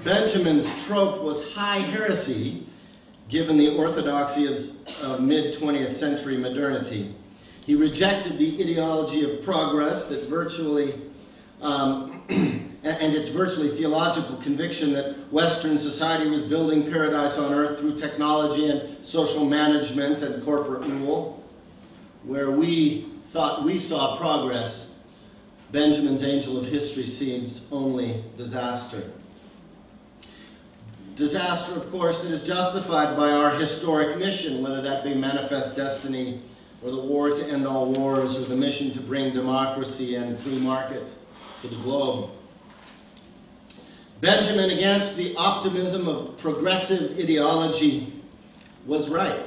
Benjamin's trope was high heresy, given the orthodoxy of mid-20th century modernity. He rejected the ideology of progress that virtually, and its virtually theological conviction that Western society was building paradise on earth through technology and social management and corporate rule. Where we thought we saw progress, Benjamin's angel of history sees only disaster. Disaster, of course, that is justified by our historic mission, whether that be manifest destiny or the war to end all wars or the mission to bring democracy and free markets to the globe. Benjamin, against the optimism of progressive ideology, was right.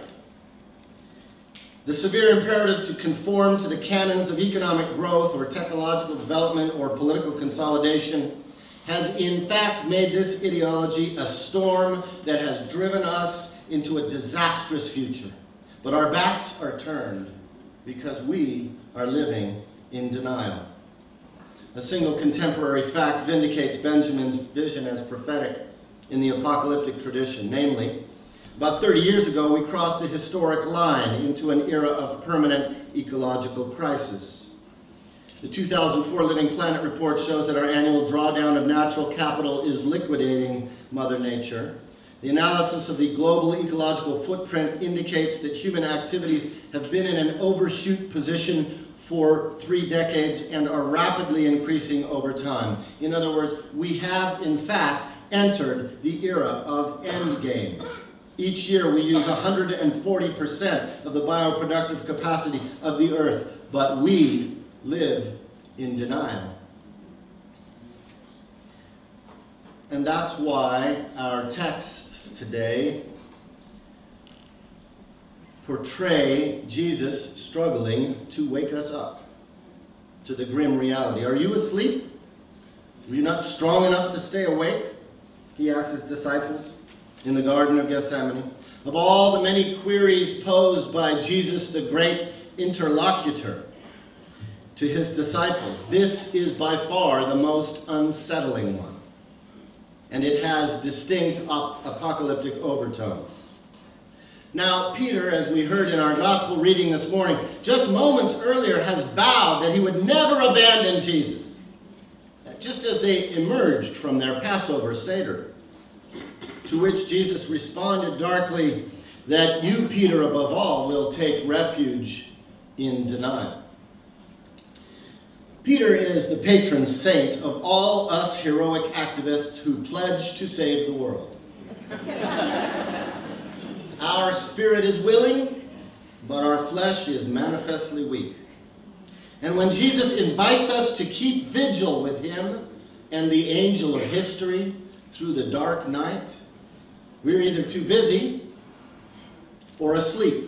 The severe imperative to conform to the canons of economic growth or technological development or political consolidation has in fact made this ideology a storm that has driven us into a disastrous future. But our backs are turned because we are living in denial. A single contemporary fact vindicates Benjamin's vision as prophetic in the apocalyptic tradition. Namely, about 30 years ago, we crossed a historic line into an era of permanent ecological crisis. The 2004 Living Planet report shows that our annual drawdown of natural capital is liquidating Mother Nature. The analysis of the global ecological footprint indicates that human activities have been in an overshoot position for 3 decades and are rapidly increasing over time. In other words, we have, in fact, entered the era of endgame. Each year we use 140% of the bioproductive capacity of the earth, but we live in denial. And that's why our text today portray Jesus struggling to wake us up to the grim reality. Are you asleep? Were you not strong enough to stay awake? He asked his disciples in the Garden of Gethsemane. Of all the many queries posed by Jesus, the great interlocutor, to his disciples, this is by far the most unsettling one. And it has distinct apocalyptic overtones. Now, Peter, as we heard in our gospel reading this morning, just moments earlier has vowed that he would never abandon Jesus, just as they emerged from their Passover Seder. To which Jesus responded darkly that you, Peter, above all, will take refuge in denial. Peter is the patron saint of all us heroic activists who pledge to save the world. Our spirit is willing, but our flesh is manifestly weak. And when Jesus invites us to keep vigil with him and the angel of history through the dark night, we're either too busy or asleep,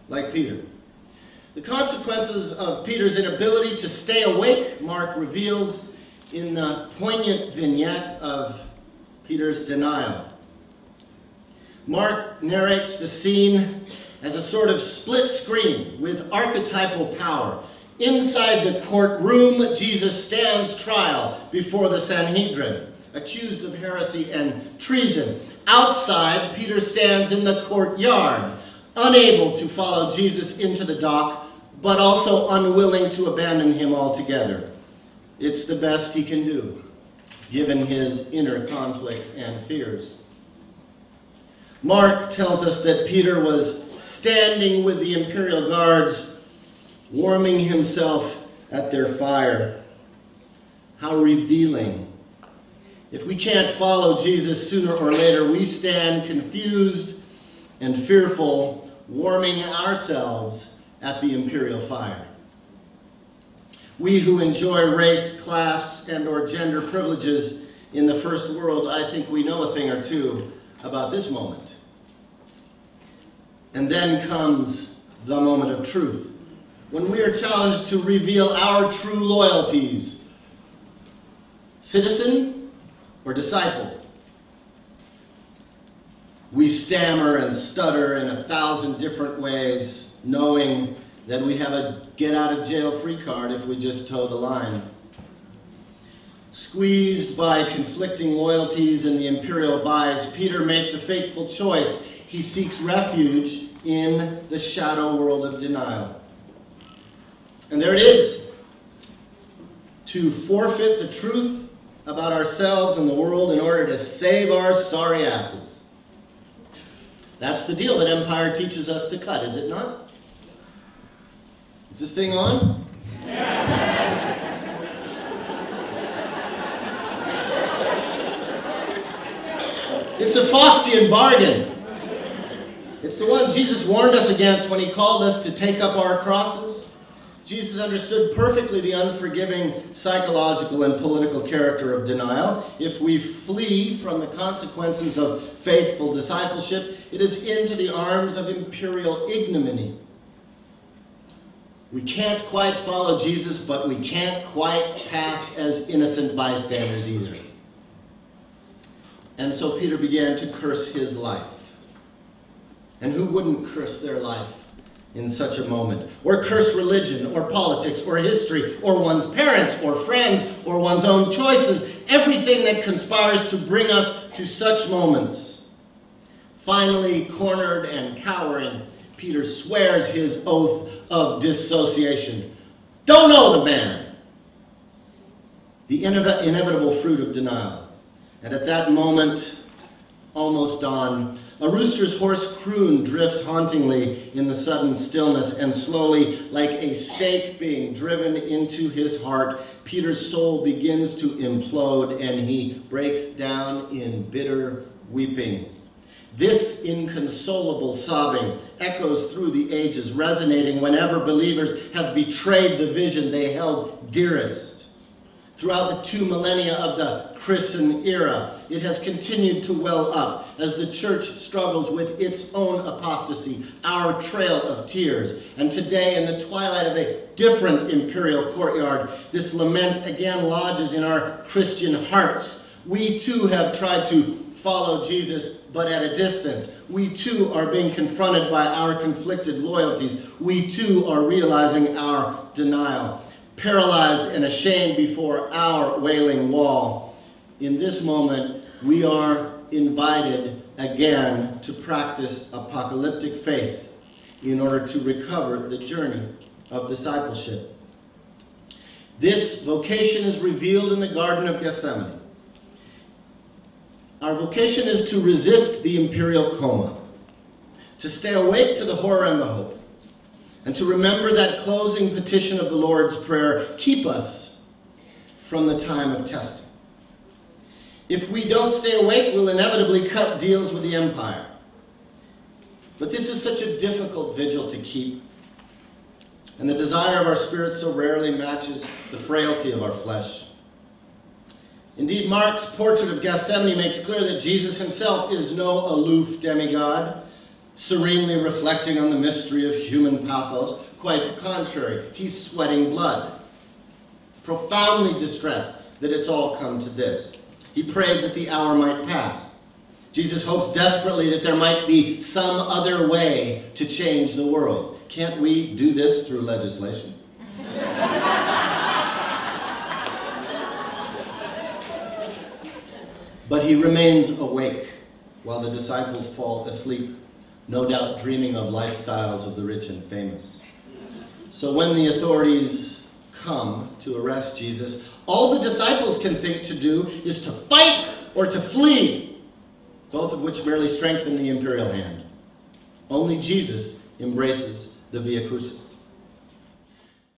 like Peter. The consequences of Peter's inability to stay awake, Mark reveals in the poignant vignette of Peter's denial. Mark narrates the scene as a sort of split screen with archetypal power. Inside the courtroom, Jesus stands trial before the Sanhedrin, accused of heresy and treason. Outside, Peter stands in the courtyard, unable to follow Jesus into the dock, but also unwilling to abandon him altogether. It's the best he can do, given his inner conflict and fears. Mark tells us that Peter was standing with the imperial guards, warming himself at their fire. How revealing. If we can't follow Jesus sooner or later, we stand confused and fearful, warming ourselves at the imperial fire. We who enjoy race, class, and or gender privileges in the first world, I think we know a thing or two about this moment. And then comes the moment of truth, when we are challenged to reveal our true loyalties. Citizen or disciple? We stammer and stutter in 1,000 different ways, knowing that we have a get-out-of-jail-free card if we just toe the line. Squeezed by conflicting loyalties and the imperial vice, Peter makes a fateful choice. He seeks refuge in the shadow world of denial. And there it is. To forfeit the truth about ourselves and the world in order to save our sorry asses. That's the deal that empire teaches us to cut, is it not? Is this thing on? Yes. It's a Faustian bargain. It's the one Jesus warned us against when he called us to take up our crosses. Jesus understood perfectly the unforgiving psychological and political character of denial. If we flee from the consequences of faithful discipleship, it is into the arms of imperial ignominy. We can't quite follow Jesus, but we can't quite pass as innocent bystanders either. And so Peter began to curse his life. And who wouldn't curse their life in such a moment? Or curse religion, or politics, or history, or one's parents, or friends, or one's own choices. Everything that conspires to bring us to such moments. Finally, cornered and cowering, Peter swears his oath of dissociation. Don't know the man. The inevitable fruit of denial. And at that moment, almost dawn, a rooster's hoarse croon drifts hauntingly in the sudden stillness, and slowly, like a stake being driven into his heart, Peter's soul begins to implode, and he breaks down in bitter weeping. This inconsolable sobbing echoes through the ages, resonating whenever believers have betrayed the vision they held dearest. Throughout the 2 millennia of the Christian era, it has continued to well up as the church struggles with its own apostasy, our trail of tears. And today, in the twilight of a different imperial courtyard, this lament again lodges in our Christian hearts. We too have tried to follow Jesus, but at a distance. We too are being confronted by our conflicted loyalties. We too are realizing our denial. Paralyzed and ashamed before our wailing wall. In this moment, we are invited again to practice apocalyptic faith in order to recover the journey of discipleship. This vocation is revealed in the Garden of Gethsemane. Our vocation is to resist the imperial coma, to stay awake to the horror and the hope, and to remember that closing petition of the Lord's Prayer, keep us from the time of testing. If we don't stay awake, we'll inevitably cut deals with the empire. But this is such a difficult vigil to keep, and the desire of our spirit so rarely matches the frailty of our flesh. Indeed, Mark's portrait of Gethsemane makes clear that Jesus himself is no aloof demigod, serenely reflecting on the mystery of human pathos. Quite the contrary, he's sweating blood, profoundly distressed that it's all come to this. He prayed that the hour might pass. Jesus hopes desperately that there might be some other way to change the world. Can't we do this through legislation? But he remains awake while the disciples fall asleep, no doubt dreaming of lifestyles of the rich and famous. So when the authorities come to arrest Jesus, all the disciples can think to do is to fight or to flee, both of which merely strengthen the imperial hand. Only Jesus embraces the Via Crucis.